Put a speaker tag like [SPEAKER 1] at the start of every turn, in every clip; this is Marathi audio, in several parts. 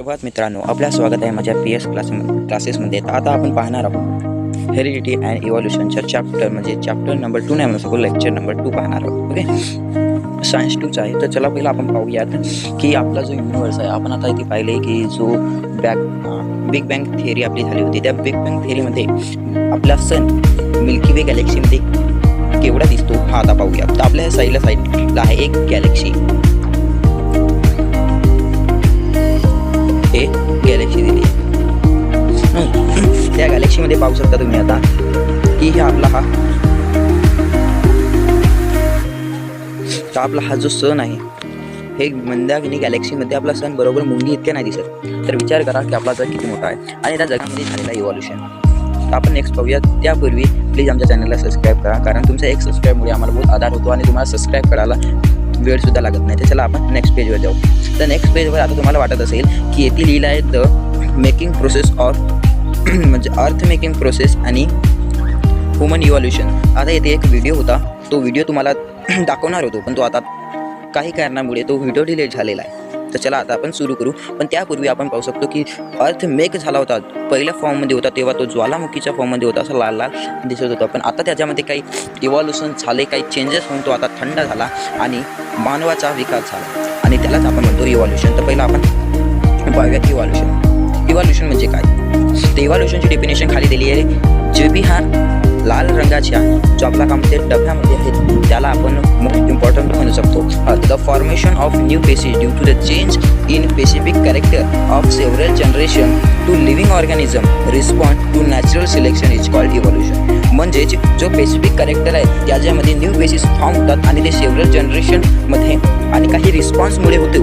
[SPEAKER 1] सुप्रभात मित्रांनो, आपल्या स्वागत आहे माझ्या PS क्लासेसमध्ये. आता आपण पाहणार आहोत हेरिडिटी अँड इव्हॉल्युशनच्या चॅप्टर नंबर 2 नाही म्हणू शकतो, लेक्चर नंबर 2 पाहणार आहोत. ओके, सायन्स 2चा आहे. तर चला पहिला आपण पाहूयात की आपला जो युनिवर्स आहे, आपण आता इथे पाहिले की जो बिग बँग थिअरी आपली झाली होती. त्या बिग बँग थिअरीमध्ये आपला सन मिल्की वे गॅलेक्सीमध्ये केवढा दिसतो हा आता पाहूया. तर आपल्या साईडला आहे एक गॅलेक्सी, गॅलेक्सी दिली आहे. त्या गॅलेक्सीमध्ये पाहू शकता तुम्ही आता की आपला हा जो सन आहे, हे मंदाकिनी गॅलेक्सीमध्ये आपला सन बरोबर मुंगी इतक्या नाही दिसत. तर विचार करा की आपला जग किती मोठा आहे आणि त्या जगामध्ये झालेला इव्हॉल्युशन. तर आपण नेक्स्ट पाहूया. त्यापूर्वी प्लीज आमच्या चॅनलला सबस्क्राईब करा, कारण तुमच्या एक सबस्क्राईबमुळे आम्हाला बहुत आधार होतो आणि तुम्हाला सबस्क्राईब करायला वेळसुद्धा लागत नाही. तर चला आपण नेक्स्ट पेजवर जाऊ. तर नेक्स्ट पेजवर आता तुम्हाला वाटत असेल की येथे लिहिलं आहे द मेकिंग प्रोसेस ऑफ म्हणजे अर्थ मेकिंग प्रोसेस आणि ह्युमन इव्हॉल्युशन. आता येथे एक व्हिडिओ होता, तो व्हिडिओ तुम्हाला दाखवणार होतो, पण तो आता काही कारणामुळे तो व्हिडिओ डिलीट झालेला आहे. तर चला आता आपण सुरू करू. पण त्यापूर्वी आपण पाहू शकतो की अर्थ मेक झाला होता, पहिल्या फॉर्ममध्ये होता तेव्हा तो ज्वालामुखीच्या फॉर्ममध्ये होता, असं लाल लाल दिसत होता. पण आता त्याच्यामध्ये काही इव्हॉल्युशन झाले, काही चेंजेस होऊन तो आता थंड झाला आणि मानवाचा विकास झाला आणि त्यालाच आपण म्हणतो इव्हॉल्युशन. तर पहिला आपण पाहूया की इव्हॉल्युशन म्हणजे काय. तर इव्हॉल्युशनची डेफिनेशन खाली दिली आहे. जे बी हा लाल रंगाच्या जो आपला कामते डब्यामध्ये आहे त्याला आपण मोस्ट इम्पॉर्टंट म्हणू शकतो. The formation of new species due to the change in specific character of several generation to living organism respond to natural selection is called evolution. म्हणजेच जो स्पेसिफिक कॅरेक्टर आहे त्याच्यामध्ये न्यू स्पेसीज फॉर्म होतात आणि ते सेव्हरल जनरेशनमध्ये आणि काही रिस्पॉन्समुळे होते,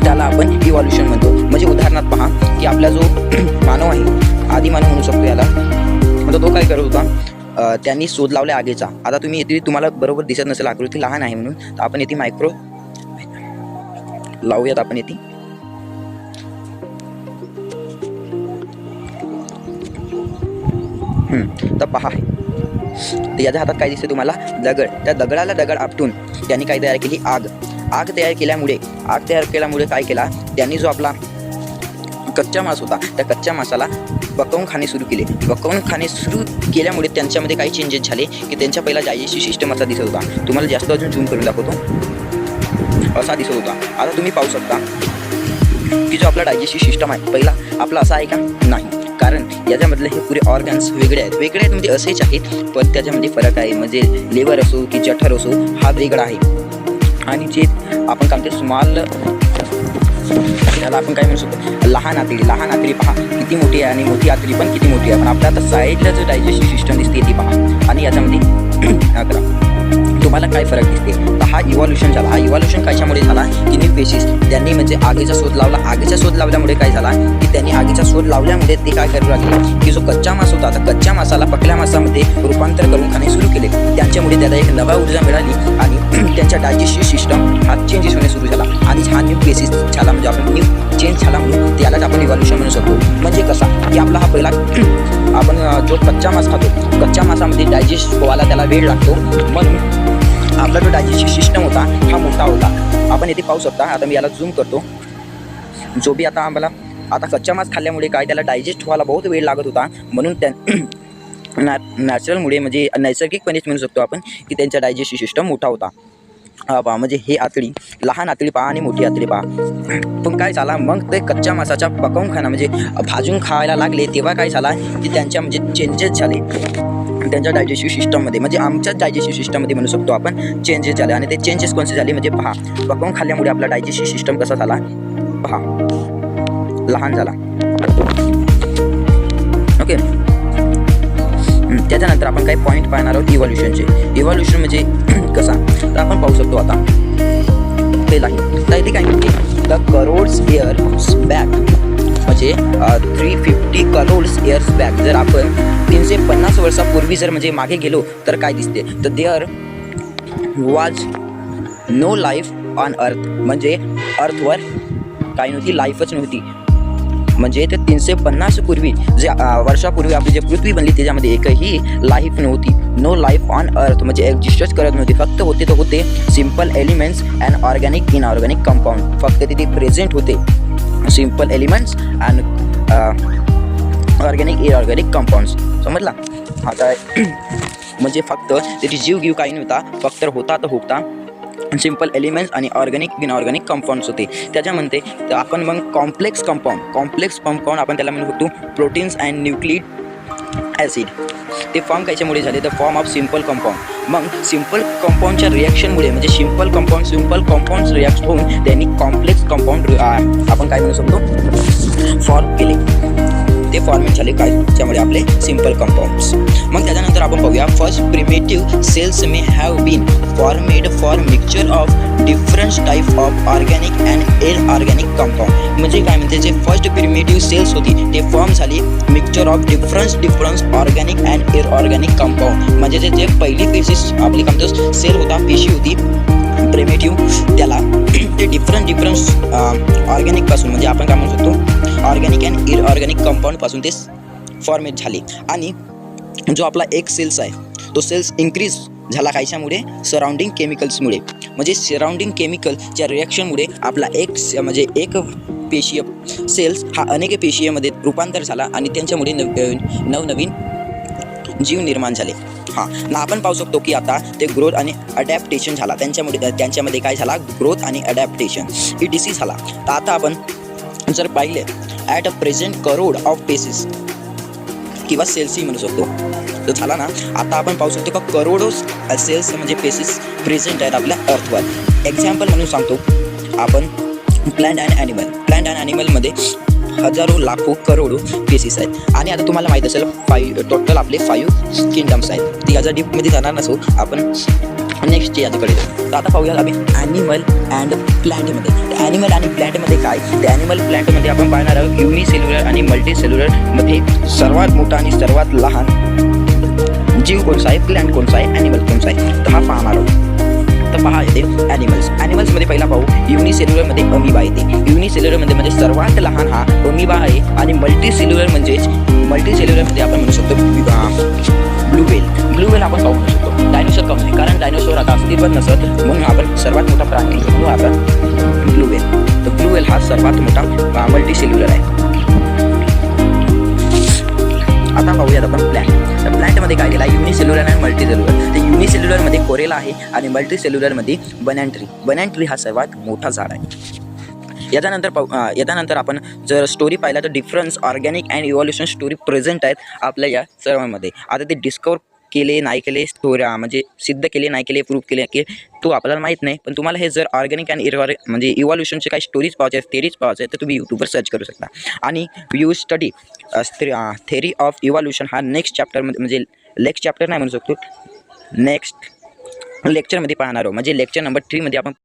[SPEAKER 1] त्याला आपण इव्हॉल्युशन म्हणतो. म्हणजे उदाहरणार्थ पहा की आपला जो मानव आहे, आदी मानव म्हणू शकतो याला, म्हणजे तो काय करत होता, त्यांनी शोध लावला आगीचा. आता तुम्ही येथे तुम्हाला बरोबर दिसत नसेल, आकृती लहान आहे म्हणून, तर आपण येथे मायक्रो लावूयात. आपण येथे तर पहा, तर याच्या हातात काय दिसते तुम्हाला, दगड. त्या दगडाला दगड आपटून त्यांनी काय तयार केली, आग तयार केल्यामुळे काय केला त्यांनी, जो आपला कच्चा मांस होता त्या कच्च्या मांसाला पकवून खाणे सुरू केल्यामुळे त्यांच्यामध्ये काही चेंजेस झाले की त्यांच्या पहिला डायजेस्टिव्ह सिस्टम असा दिसत होता. तुम्हाला जास्त अजून झूम करून दाखवतो, असा दिसत होता. आता तुम्ही पाहू शकता की जो आपला डायजेस्टिव्ह सिस्टम आहे पहिला आपला असा आहे का, नाही, कारण याच्यामधले हे पुरे ऑर्गन्स वेगळे आहेत म्हणजे असेच आहेत, पण त्याच्यामध्ये फरक आहे. म्हणजे लिव्हर असो की जठर असो हा वेगळा आहे. आणि जे आपण काय म्हणतो स्मॉल, त्याला आपण काय म्हणू शकतो लहान आतडी पहा किती मोठी आहे आणि मोठी आतडी पण किती मोठी आहे. पण आपल्या आता साईडला जो डायजेस्टिव्ह सिस्टम दिसते ती पहा, आणि याच्यामध्ये तुम्हाला काय फरक दिसते. तर हा इव्हॉल्युशन झाला. हा इव्हॉल्युशन कशामुळे झाला की न्यू स्पेसीज त्यांनी म्हणजे आगीचा शोध लावला. आगीचा शोध लावल्यामुळे काय झाला की त्यांनी आगीचा शोध लावल्यामुळे ते काय करू लागले की जो कच्चा मांस होता, तर कच्च्या मांसाला पकल्या मांसामध्ये रूपांतर करून खाणे सुरू केले. त्यांच्यामुळे त्याला एक नवा ऊर्जा मिळाली आणि त्यांच्या डायजेस्टिव्ह सिस्टम हा चेंजेस होणे सुरू झाला आणि हा न्यू स्पेसीज झाला. म्हणजे आपण न्यू चेंज झाला म्हणून त्यालाच आपण इव्हॉल्युशन म्हणू शकतो. म्हणजे कसा की आपला हा पहिला आपण जो कच्चा मांस खातो, कच्च्या मांसामध्ये डायजेस्ट व्हायला त्याला वेळ लागतो, म्हणून आपला जो डायजेस्टिव्ह सिस्टम होता हा मोठा होता. आपण येथे पाहू शकता. आता मी याला झूम करतो. जो बी आता आम्हाला आता कच्चा मांस खाल्ल्यामुळे काय त्याला डायजेस्ट व्हायला बहुत वेळ लागत होता, म्हणून त्या नॅचरलमुळे म्हणजे नैसर्गिकपणेच म्हणू शकतो आपण की त्यांचा डायजेस्टिव्ह सिस्टम मोठा होता. पहा म्हणजे हे आतडी, लहान आतडी पहा आणि मोठी आतडी पहा. पण काय झाला मग ते कच्च्या मांसाच्या पकवून खाणं म्हणजे भाजून खायला लागले, तेव्हा काय झाला की त्यांच्या म्हणजे चेंजेस झाले त्यांच्या डायजेस्टिव्ह सिस्टममध्ये. म्हणजे आमच्या डायजेस्टिव्ह सिस्टममध्ये म्हणू शकतो आपण चेंजेस झाले. आणि ते चेंजेस कोणते झाले म्हणजे पहा, पकवून खाल्ल्यामुळे आपला डायजेस्टिव्ह सिस्टम कसा झाला पहा, लहान झाला. ओके, त्याच्यानंतर आपण काही पॉईंट पाहणार आहोत इव्हॉल्युशनचे. इव्हॉल्युशन म्हणजे कसा, तर आपण पाहू शकतो आता पहिला तर इथे काय म्हणते, द करोड्स इयर्स बॅक म्हणजे 350 करोड्स इयर्स बॅक. जर आपण 350 वर्षापूर्वी जर म्हणजे मागे गेलो तर काय दिसते, तर there was no life on earth. म्हणजे अर्थवर काही नव्हती, लाईफच नव्हती. म्हणजे ते 350 वर्षापूर्वी आपली जे पृथ्वी बनली त्याच्यामध्ये एकही लाईफ नव्हती. नो लाईफ ऑन अर्थ म्हणजे एक्झिस्टच करत नव्हती. फक्त होते simple elements and organic inorganic compound. फक्त तिथे प्रेझेंट होते simple elements and organic inorganic compounds. समजला आता? म्हणजे फक्त त्याची जीव घेऊ काही नव्हता, फक्त होता तर होता सिम्पल एलिमेंट्स आणि ऑर्गॅनिक इनऑर्गॅनिक कंपाऊंड्स होते. त्याच्यामध्ये आपण मग कॉम्प्लेक्स कंपाऊंड आपण त्याला म्हणू शकतो प्रोटीन्स अँड न्यूक्लिक ॲसिड. ते फॉर्म कायच्यामुळे झाले? The form of simple compound. मग सिम्पल कंपाऊंडच्या रिॲक्शनमुळे म्हणजे सिम्पल कंपाऊंड्स रिॲक्ट होऊन त्यांनी कॉम्प्लेक्स कंपाऊंड आपण काय म्हणू शकतो फॉर्म केले. ते फॉर्मेट झाले काय? त्यामुळे आपले सिम्पल कंपाऊंड्स. मग त्याच्यानंतर आपण पाहूया first primitive cells may have been formed for mixture of different type of organic and inorganic compound. म्हणजे काय म्हणते, जे फर्स्ट प्रिमेटिव्ह सेल्स होती ते फॉर्म झाली mixture of different organic and inorganic compound. म्हणजे जे पहिली पेशीस आपली काय म्हणतो सेल होता, पेशी होती प्रिमेटिव्ह, त्याला ते डिफरंट ऑर्गॅनिक पासून म्हणजे आपण काय म्हणू शकतो ऑर्गॅनिक अँड इनऑर्गॅनिक कंपाऊंड पासून ते फॉर्मेट झाले. आणि जो आपला एक सेल्स आहे तो सेल्स इन्क्रीज झाला कायच्यामुळे? सराउंडिंग केमिकल्समुळे. म्हणजे सराउंडिंग केमिकलच्या रिॲक्शनमुळे आपला एक पेशीय सेल्स हा अनेक पेशीयमध्ये रूपांतर झाला आणि त्यांच्यामुळे नवनवीन जीव निर्माण झाले. ना आपण पाहू शकतो की आता ते ग्रोथ आणि अडॅप्टेशन झाला, त्यांच्यामध्ये काय झाला? ग्रोथ आणि अडॅप्टेशन ही डिसीज झाला. तर आता आपण जर पाहिले at a present crore of pieces किंवा सेल्सही म्हणू शकतो तर झाला ना. आता आपण पाहू शकतो का करोडो सेल्स म्हणजे पेसेस प्रेझेंट आहेत आपल्या अर्थवर. एक्झाम्पल म्हणून सांगतो आपण प्लांट अँड ॲनिमलमध्ये हजारो लाखो करोडो पेसेस आहेत. आणि आता तुम्हाला माहीत असेल टोटल आपले 5 किंगडम्स आहेत. ती याचा डीपमध्ये जाणार नसो, आपण नेक्स्ट याच्याकडे जाऊ. तर आता पाहूया आम्ही ॲनिमल अँड प्लांटमध्ये. ॲनिमल आणि प्लांटमध्ये काय? ते ॲनिमल प्लांटमध्ये आपण पाहणार आहोत युनिसेल्युलर आणि मल्टीसेल्युलरमध्ये सर्वात मोठा आणि सर्वात लहान जीव कोणता आहे, प्लांट कोणता आहे, ॲनिमल कोणता आहे, तर हा पाहणार आहोत. तर पहा येते ॲनिमल्समध्ये पहिला पाहू युनिसेल्युलरमध्ये अमिबा येते. युनिसेल्युलरमध्ये म्हणजे सर्वात लहान हा अमिबा आहे. आणि मल्टीसेल्युलरमध्ये आपण म्हणू शकतो ब्लू व्हेल आपण पाहू शकतो. डायनोसॉर कमी नाही, कारण डायनोसॉर आता अस्तित्वात नसत, म्हणून आपण सर्वात मोठा प्राणी म्हणून आपण ब्लू व्हेल. तर ब्लू व्हेल हा सर्वात मोठा मल्टीसेल्युलर आहे. आता पाहूयात आपण प्लॅन्ट. तर प्लॅन्टमध्ये काय दिला? युनिसेल्युलर आणि मल्टीसेल्युलर. तर युनिसेल्युलरमध्ये कोरेला आहे आणि मल्टीसेल्युलरमध्ये बनाना हा सर्वात मोठा झाड आहे. याच्यानंतर आपण जर स्टोरी पाहिला तर difference organic and evolution story present आहेत आपल्या या सर्वांमध्ये. आता ते डिस्कवर केले नाही केले स्टोरी म्हणजे सिद्ध केले नाही केले प्रूव्ह केले की तो आपल्याला माहीत नाही. पण तुम्हाला हे जर ऑर्गॅनिक अँड म्हणजे इव्हॉल्युशनचे काही स्टोरीज पाहायचे आहेत, थेरीज पाहायचे आहेत, तर तुम्ही यूट्यूबवर सर्च करू शकता. आणि you study theory of evolution हा नेक्स्ट चॅप्टरमध्ये म्हणजे नेक्स्ट चॅप्टर नाही म्हणू शकतो नेक्स्ट लेक्चरमध्ये पाहणार आहोत. म्हणजे लेक्चर नंबर 3 मध्ये आपण